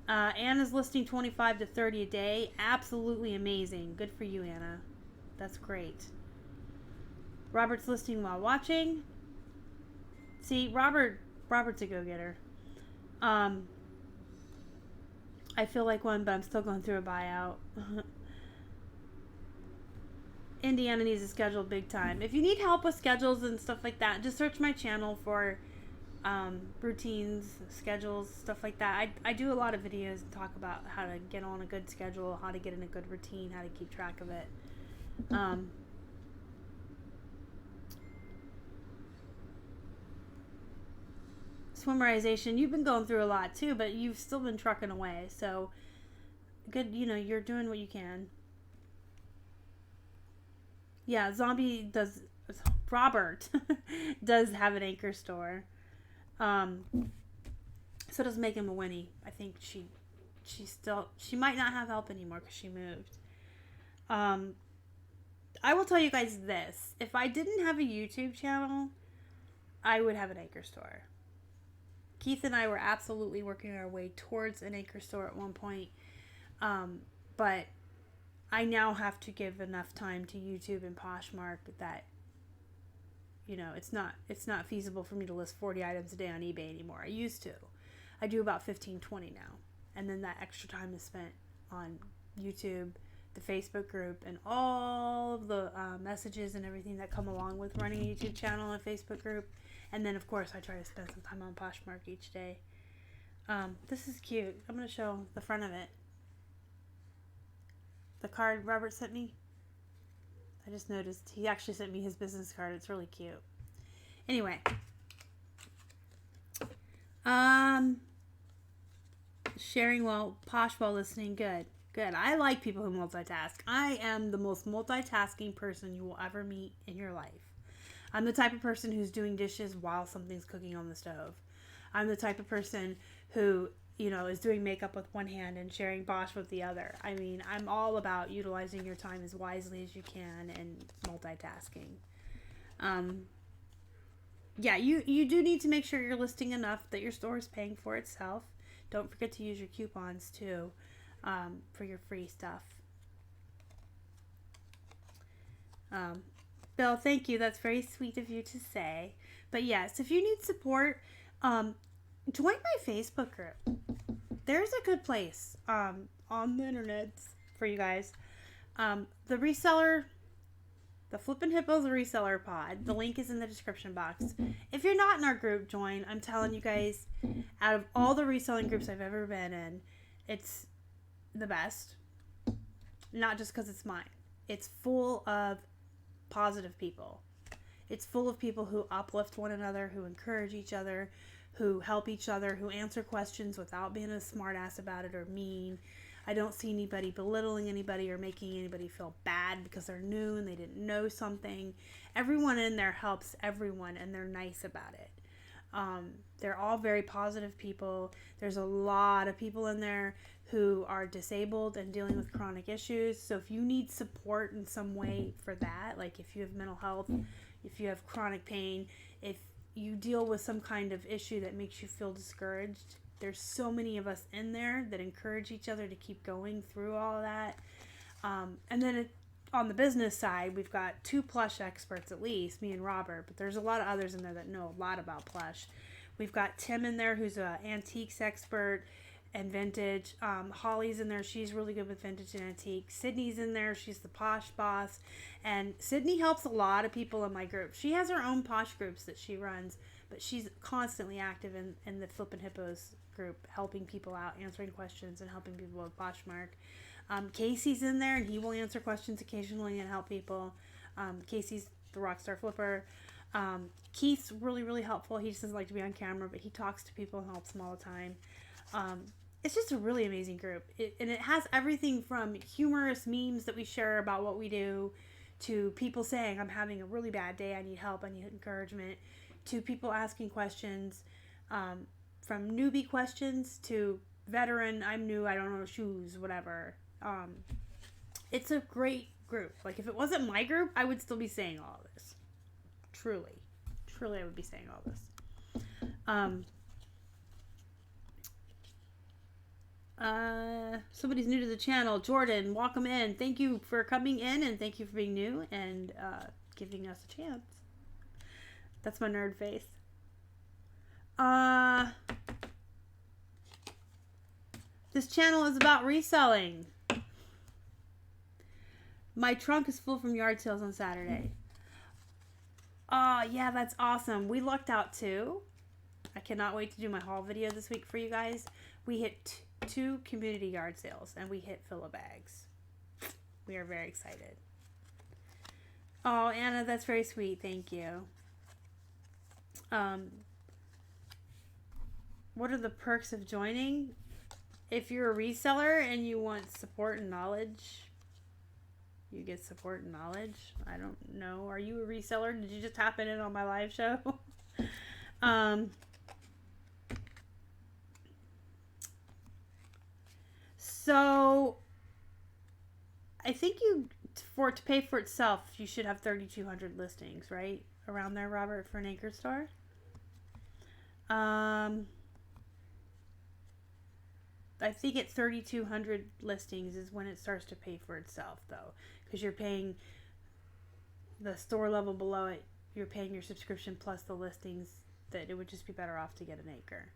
S1: Anna's listing 25 to 30 a day. Absolutely amazing. Good for you, Anna. That's great. Robert's listing while watching. See, Robert's a go-getter. I feel like one, but I'm still going through a buyout. Indiana needs a schedule big time. If you need help with schedules and stuff like that, just search my channel for routines, schedules, stuff like that. I do a lot of videos and talk about how to get on a good schedule, how to get in a good routine, how to keep track of it. Swimmerization, you've been going through a lot too, but you've still been trucking away. So good, you're doing what you can. Yeah, Robert does have an anchor store. So does Megan Mawiney. I think she might not have help anymore because she moved. I will tell you guys this. If I didn't have a YouTube channel, I would have an anchor store. Keith and I were absolutely working our way towards an anchor store at one point. But I now have to give enough time to YouTube and Poshmark that, it's not feasible for me to list 40 items a day on eBay anymore. I used to. I do about 15, 20 now. And then that extra time is spent on YouTube, the Facebook group, and all of the messages and everything that come along with running a YouTube channel and a Facebook group. And then, of course, I try to spend some time on Poshmark each day. This is cute. I'm going to show the front of it. The card Robert sent me. I just noticed he actually sent me his business card. It's really cute. Anyway. Sharing Posh while listening. Good. I like people who multitask. I am the most multitasking person you will ever meet in your life. I'm the type of person who's doing dishes while something's cooking on the stove. I'm the type of person who is doing makeup with one hand and sharing Bosch with the other. I mean, I'm all about utilizing your time as wisely as you can and multitasking. Yeah, you do need to make sure you're listing enough that your store is paying for itself. Don't forget to use your coupons too, for your free stuff. Bill, thank you. That's very sweet of you to say. But yes, if you need support, join my Facebook group. There's a good place on the internet for you guys. The reseller, the Flippin' Hippos reseller pod. The link is in the description box. If you're not in our group, join. I'm telling you guys, out of all the reselling groups I've ever been in, it's the best. Not just because it's mine. It's full of positive people. It's full of people who uplift one another, who encourage each other, who help each other, who answer questions without being a smart ass about it or mean. I don't see anybody belittling anybody or making anybody feel bad because they're new and they didn't know something. Everyone in there helps everyone and they're nice about it. They're all very positive people. There's a lot of people in there who are disabled and dealing with chronic issues. So if you need support in some way for that, like if you have mental health, if you have chronic pain, if you deal with some kind of issue that makes you feel discouraged, there's so many of us in there that encourage each other to keep going through all of that. And then on the business side, we've got 2 plush experts at least, me and Robert, but there's a lot of others in there that know a lot about plush. We've got Tim in there who's an antiques expert and vintage. Holly's in there. She's really good with vintage and antique. Sydney's in there. She's the posh boss. And Sydney helps a lot of people in my group. She has her own posh groups that she runs, but she's constantly active in the Flippin' Hippos group, helping people out, answering questions, and helping people with Poshmark. Casey's in there, and he will answer questions occasionally and help people. Casey's the Rockstar Flipper. Keith's really, really helpful. He just doesn't like to be on camera, but he talks to people and helps them all the time. It's just a really amazing group. And it has everything from humorous memes that we share about what we do to people saying, I'm having a really bad day, I need help, I need encouragement, to people asking questions, from newbie questions to veteran, I'm new, I don't know shoes, whatever. It's a great group. Like, if it wasn't my group, I would still be saying all this. Truly, I would be saying all this. Somebody's new to the channel. Jordan, welcome in. Thank you for coming in and thank you for being new and giving us a chance. That's my nerd face. This channel is about reselling. My trunk is full from yard sales on Saturday. Yeah, that's awesome. We lucked out too. I cannot wait to do my haul video this week for you guys. We hit 2 community yard sales and we hit fill of bags. We are very excited. Oh, Anna, that's very sweet. Thank you. What are the perks of joining? If you're a reseller and you want support and knowledge, you get support and knowledge. I don't know. Are you a reseller? Did you just happen in on my live show? So I think to pay for itself, you should have 3,200 listings, right? Around there, Robert, for an anchor store. I think at 3,200 listings is when it starts to pay for itself, though, because you're paying the store level below it. You're paying your subscription plus the listings. That it would just be better off to get an acre.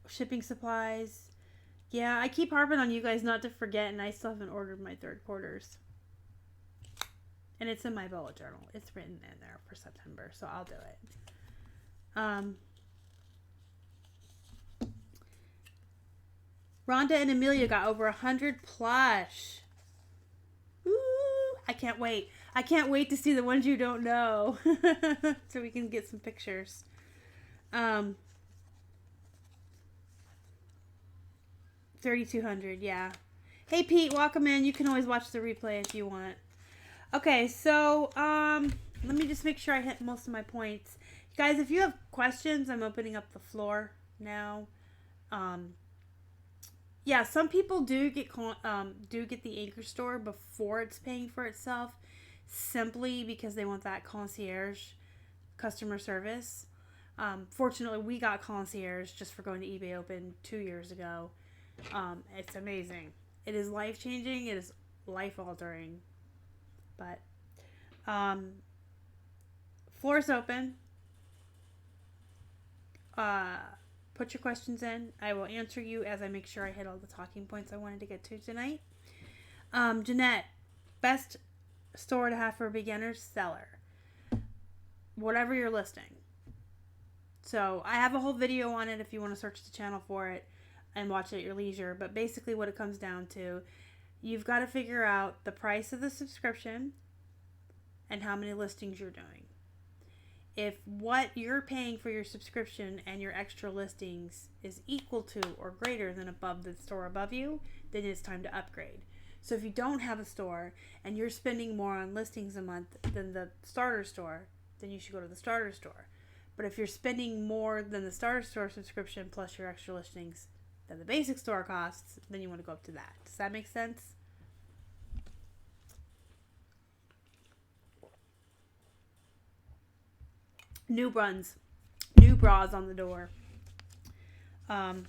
S1: Shipping supplies. Yeah, I keep harping on you guys not to forget, and I still haven't ordered my 3rd quarters. And it's in my bullet journal. It's written in there for September, so I'll do it. Rhonda and Amelia got over 100 plush. Ooh, I can't wait. I can't wait to see the ones you don't know. So we can get some pictures. 3,200, yeah. Hey Pete, welcome in. You can always watch the replay if you want. Okay, so let me just make sure I hit most of my points. Guys, if you have questions, I'm opening up the floor now. Yeah, some people do get the anchor store before it's paying for itself, simply because they want that concierge customer service. Fortunately, we got concierge just for going to eBay Open 2 years ago. It's amazing. It is life changing. It is life altering. But floor is open. Put your questions in. I will answer you as I make sure I hit all the talking points I wanted to get to tonight. Jeanette, best store to have for a beginner seller. Whatever you're listing. So I have a whole video on it if you want to search the channel for it and watch it at your leisure. But basically what it comes down to, you've got to figure out the price of the subscription and how many listings you're doing. If what you're paying for your subscription and your extra listings is equal to or greater than above the store above you, then it's time to upgrade. So if you don't have a store and you're spending more on listings a month than the starter store, then you should go to the starter store. But if you're spending more than the starter store subscription plus your extra listings than the basic store costs, then you want to go up to that. Does that make sense? New bras on the door. I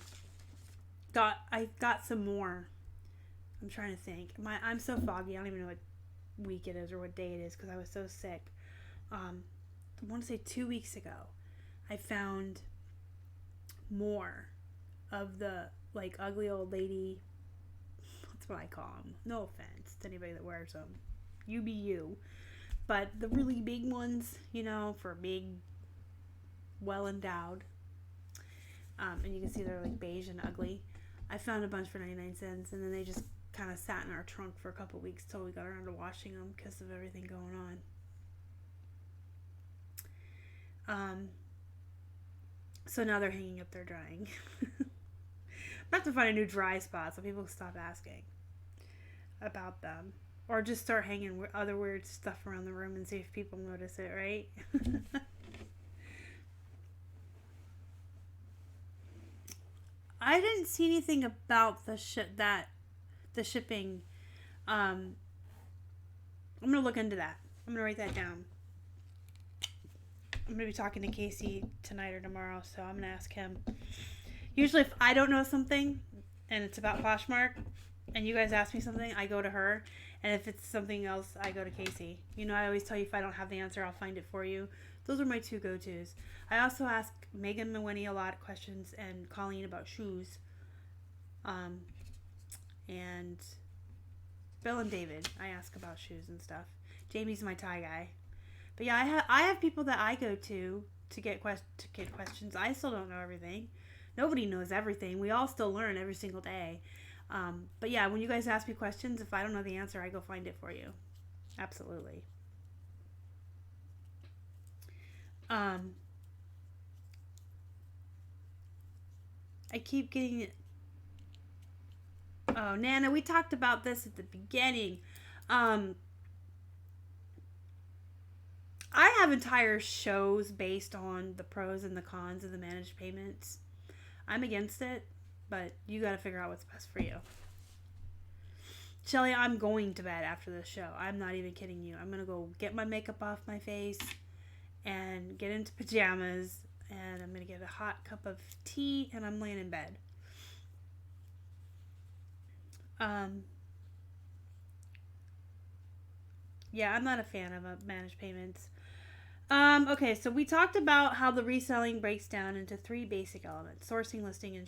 S1: got some more. I'm trying to think. I'm so foggy. I don't even know what week it is or what day it is because I was so sick. I want to say 2 weeks ago, I found more of the like ugly old lady. That's what I call them. No offense to anybody that wears them. You be you. But the really big ones, for big, well endowed. And you can see they're like beige and ugly. I found a bunch for 99 cents, and then they just kind of sat in our trunk for a couple weeks till we got around to washing them because of everything going on. So now they're hanging up, they're drying. I'm about to find a new dry spot so people stop asking about them. Or just start hanging other weird stuff around the room and see if people notice it, right? I didn't see anything about the shipping. I'm going to look into that. I'm going to write that down. I'm going to be talking to Casey tonight or tomorrow, so I'm going to ask him. Usually if I don't know something and it's about Poshmark and you guys ask me something, I go to her. And if it's something else, I go to Casey. I always tell you if I don't have the answer, I'll find it for you. Those are my two go-tos. I also ask Megan and Winnie a lot of questions and Colleen about shoes. And Bill and David, I ask about shoes and stuff. Jamie's my tie guy. But yeah, I have people that I go to get questions. I still don't know everything. Nobody knows everything. We all still learn every single day. But yeah, when you guys ask me questions, if I don't know the answer, I go find it for you. Absolutely. I keep getting it. Oh, Nana, we talked about this at the beginning. I have entire shows based on the pros and the cons of the managed payments. I'm against it, but you got to figure out what's best for you. Shelly, I'm going to bed after this show. I'm not even kidding you. I'm going to go get my makeup off my face and get into pajamas, and I'm going to get a hot cup of tea, and I'm laying in bed. Yeah, I'm not a fan of managed payments. Okay, so we talked about how the reselling breaks down into three basic elements: sourcing, listing, and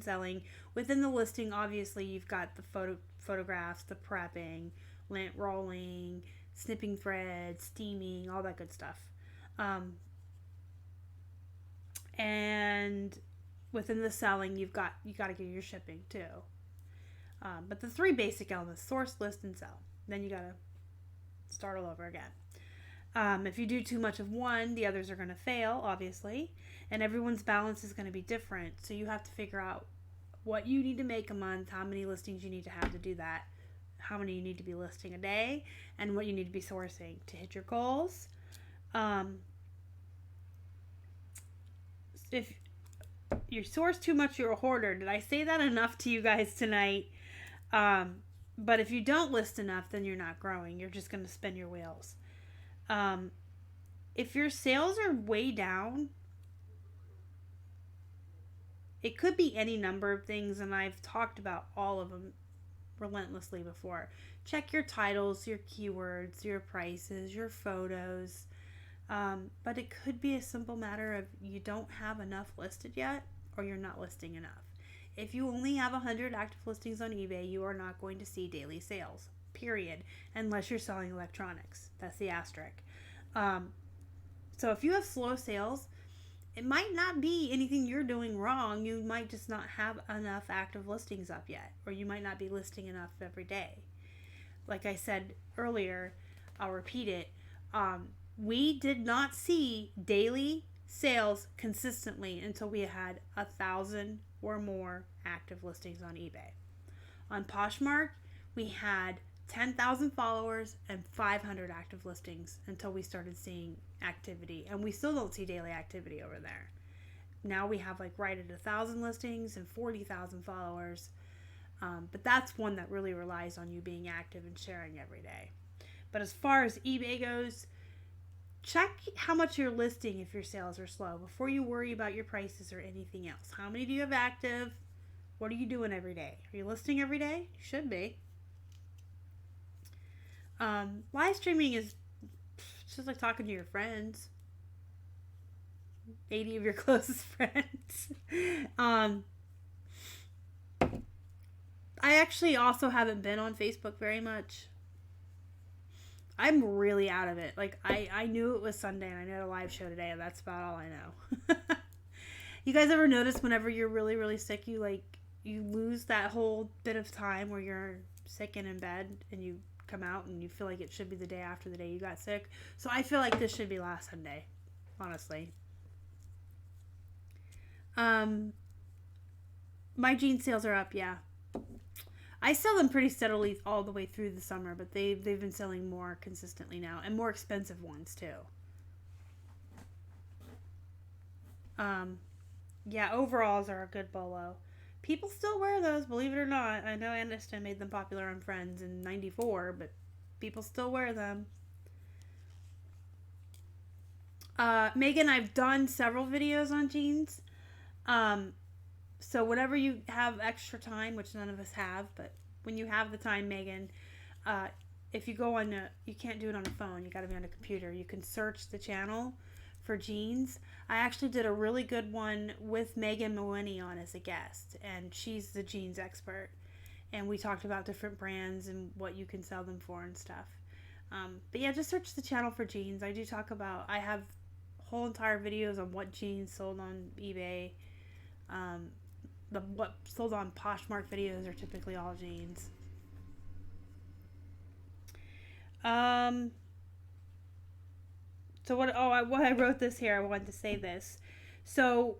S1: selling. Within the listing, obviously, you've got the photographs, the prepping, lint rolling, snipping threads, steaming, all that good stuff. And within the selling, you got to get your shipping too. But the three basic elements: source, list, and sell. Then you got to start all over again. If you do too much of one, the others are going to fail, obviously, and everyone's balance is going to be different. So you have to figure out what you need to make a month, how many listings you need to have to do that, how many you need to be listing a day, and what you need to be sourcing to hit your goals. if you source too much, you're a hoarder. Did I say that enough to you guys tonight? But if you don't list enough, then you're not growing. You're just going to spin your wheels. If your sales are way down, it could be any number of things, and I've talked about all of them relentlessly before. Check your titles, your keywords, your prices, your photos. But it could be a simple matter of you don't have enough listed yet, or you're not listing enough. If you only have 100 active listings on eBay, you are not going to see daily sales, period, unless you're selling electronics. That's the asterisk. So if you have slow sales, it might not be anything you're doing wrong. You might just not have enough active listings up yet, or you might not be listing enough every day. Like I said earlier, I'll repeat it. We did not see daily sales consistently until we had 1,000 or more active listings on eBay. On Poshmark, we had 10,000 followers and 500 active listings until we started seeing activity, and we still don't see daily activity over there. Now we have like right at 1,000 listings and 40,000 followers, but that's one that really relies on you being active and sharing every day. But as far as eBay goes, check how much you're listing if your sales are slow before you worry about your prices or anything else. How many do you have active? What are you doing every day? Are you listing every day? You should be. Live streaming is just like talking to your friends. 80 of your closest friends. I actually also haven't been on Facebook very much. I'm really out of it. Like, I knew it was Sunday and I know a live show today, and that's about all I know. You guys ever notice whenever you're really, really sick, you lose that whole bit of time where you're sick and in bed and you come out and you feel like it should be the day after the day you got sick? So I feel like this should be last Sunday, honestly. My jean sales are up, yeah. I sell them pretty steadily all the way through the summer, but they've been selling more consistently now, and more expensive ones too. Yeah, overalls are a good bolo. People still wear those, believe it or not. I know Aniston made them popular on Friends in '94, but people still wear them. Megan, I've done several videos on jeans. So whenever you have extra time, which none of us have, but when you have the time, Megan, if you go on you can't do it on a phone. You got to be on a computer. You can search the channel for jeans. I actually did a really good one with Megan Mooney on as a guest, and she's the jeans expert. And we talked about different brands and what you can sell them for and stuff. But yeah, just search the channel for jeans. I do talk about, I have whole entire videos on what jeans sold on eBay. What sold on Poshmark videos are typically all jeans. So what I wrote this here, I wanted to say this. So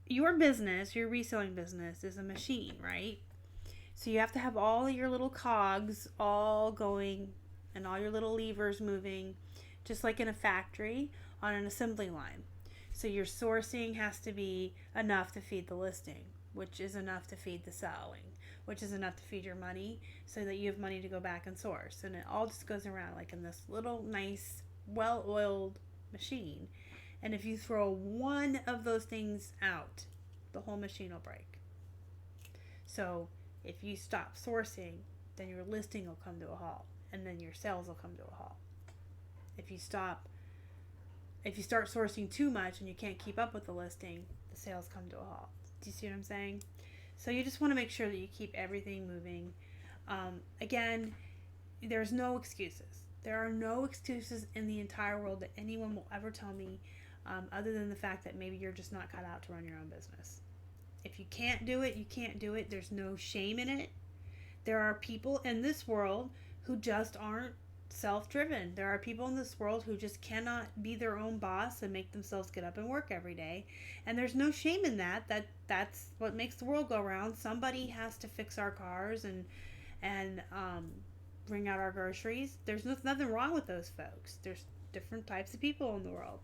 S1: your business, your reselling business, is a machine, right? So you have to have all your little cogs all going and all your little levers moving, just like in a factory on an assembly line. So your sourcing has to be enough to feed the listing, which is enough to feed the selling, which is enough to feed your money so that you have money to go back and source. And it all just goes around like in this little nice, well-oiled machine. And if you throw one of those things out, the whole machine will break. So if you stop sourcing, then your listing will come to a halt, and then your sales will come to a halt. If you start sourcing too much and you can't keep up with the listing, the sales come to a halt. Do you see what I'm saying? So you just want to make sure that you keep everything moving. Again, there's no excuses. There are no excuses in the entire world that anyone will ever tell me, other than the fact that maybe you're just not cut out to run your own business. If you can't do it, you can't do it. There's no shame in it. There are people in this world who just aren't self-driven. There are people in this world who just cannot be their own boss and make themselves get up and work every day. And there's no shame in that. That's what makes the world go round. Somebody has to fix our cars and bring out our groceries. There's nothing wrong with those folks. There's different types of people in the world.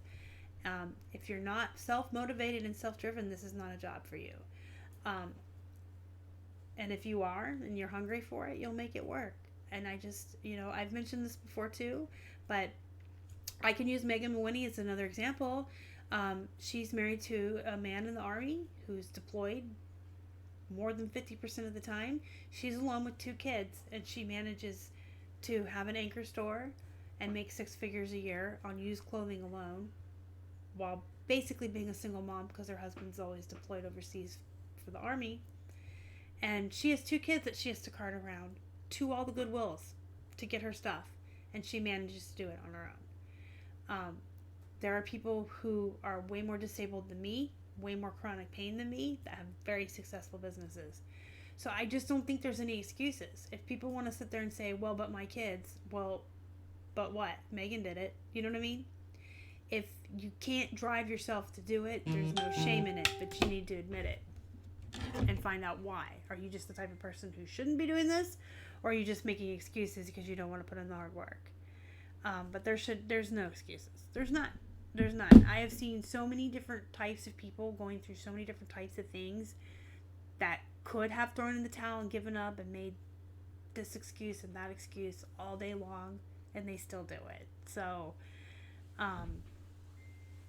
S1: If you're not self-motivated and self-driven, this is not a job for you. And if you are and you're hungry for it, you'll make it work. And I just, I've mentioned this before too, but I can use Megan Mawhinney as another example. She's married to a man in the Army who's deployed more than 50% of the time. She's alone with 2 kids, and she manages to have an anchor store and make 6 figures a year on used clothing alone, while basically being a single mom because her husband's always deployed overseas for the Army. And she has 2 kids that she has to cart around to all the Goodwills to get her stuff, and she manages to do it on her own. There are people who are way more disabled than me, way more chronic pain than me, that have very successful businesses. So I just don't think there's any excuses. If people want to sit there and say, well, but my kids, well, but what? Megan did it. You know what I mean? If you can't drive yourself to do it, there's no shame in it, but you need to admit it and find out why. Are you just the type of person who shouldn't be doing this, or are you just making excuses because you don't want to put in the hard work? But there's no excuses. There's none. I have seen so many different types of people going through so many different types of things that could have thrown in the towel and given up and made this excuse and that excuse all day long, and they still do it. So,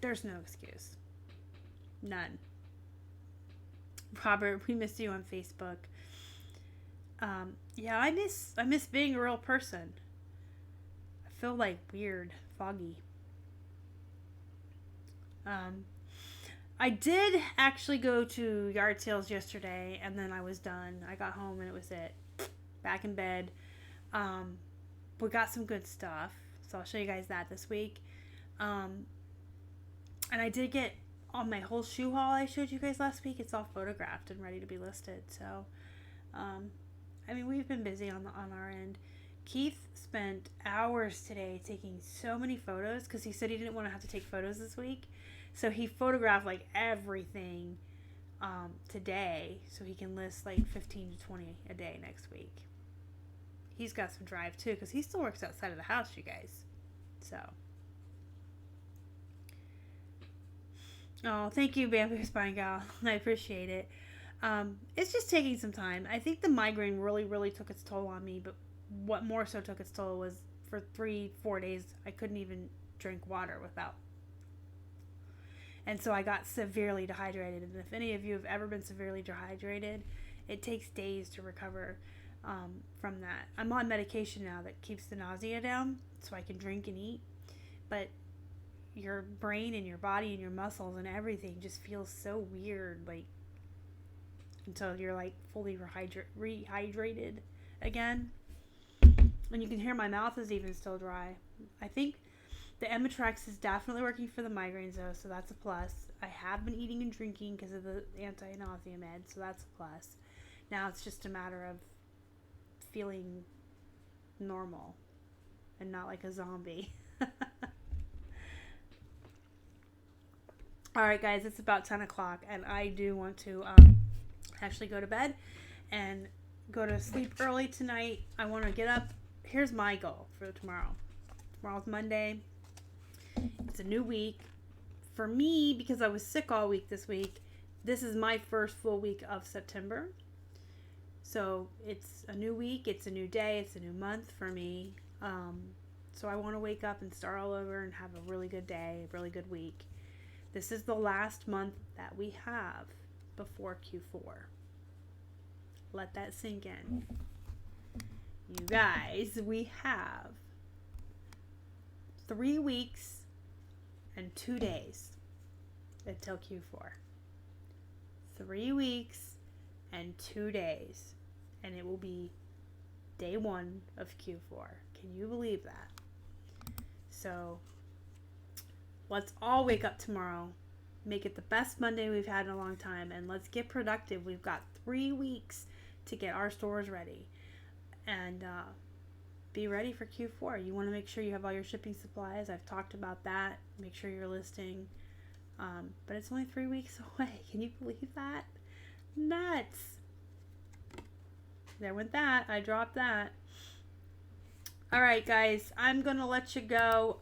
S1: there's no excuse. None. Robert, we miss you on Facebook. Yeah, I miss being a real person. I feel like weird, foggy. I did actually go to yard sales yesterday, and then I was done. I got home and it was it. Back in bed. We got some good stuff, so I'll show you guys that this week. And I did get on my whole shoe haul I showed you guys last week. It's all photographed and ready to be listed. So, we've been busy on our end. Keith spent hours today taking so many photos because he said he didn't want to have to take photos this week. So he photographed like everything today so he can list like 15 to 20 a day next week. He's got some drive too because he still works outside of the house, you guys. So. Oh, thank you, Bamboo Spine Gal. I appreciate it. It's just taking some time. I think the migraine really, really took its toll on me, but what more so took its toll was for 3-4 days, I couldn't even drink water without. And so I got severely dehydrated. And if any of you have ever been severely dehydrated, it takes days to recover from that. I'm on medication now that keeps the nausea down so I can drink and eat. But your brain and your body and your muscles and everything just feels so weird, like, until you're like fully rehydrated again. And you can hear my mouth is even still dry. I think the Emitrex is definitely working for the migraines though, so that's a plus. I have been eating and drinking because of the anti-nausea med, so that's a plus. Now it's just a matter of feeling normal and not like a zombie. Alright guys, it's about 10 o'clock and I do want to actually go to bed and go to sleep early tonight. I want to get up. Here's my goal for tomorrow. Tomorrow's Monday. It's a new week. For me, because I was sick all week this week, this is my first full week of September. So it's a new week, it's a new day, it's a new month for me. So I want to wake up and start all over and have a really good day, a really good week. This is the last month that we have before Q4. Let that sink in. You guys, we have 3 weeks and 2 days until Q4. 3 weeks and 2 days. And it will be day 1 of Q4. Can you believe that? So, let's all wake up tomorrow. Make it the best Monday we've had in a long time. And let's get productive. We've got 3 weeks to get our stores ready. And be ready for Q4. You want to make sure you have all your shipping supplies. I've talked about that. Make sure you're listing. But it's only 3 weeks away. Can you believe that? Nuts. There went that. I dropped that. Alright guys, I'm going to let you go.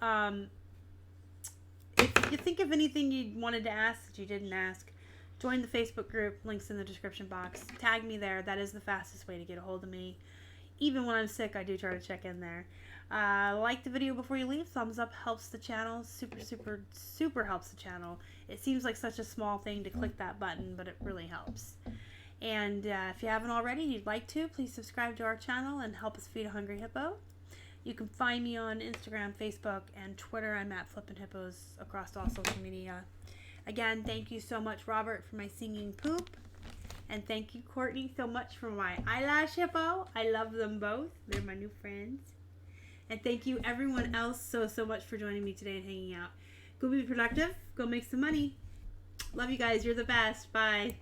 S1: If you think of anything you wanted to ask that you didn't ask, join the Facebook group. Links in the description box. Tag me there. That is the fastest way to get a hold of me. Even when I'm sick, I do try to check in there. Like the video before you leave. Thumbs up helps the channel. Super, super, super helps the channel. It seems like such a small thing to click that button, but it really helps. And if you haven't already and you'd like to, please subscribe to our channel and help us feed a hungry hippo. You can find me on Instagram, Facebook, and Twitter. I'm at Flippin Hippos across all social media. Again, thank you so much, Robert, for my singing poop. And thank you, Courtney, so much for my eyelash hippo. I love them both. They're my new friends. And thank you, everyone else, so much for joining me today and hanging out. Go be productive. Go make some money. Love you guys. You're the best. Bye.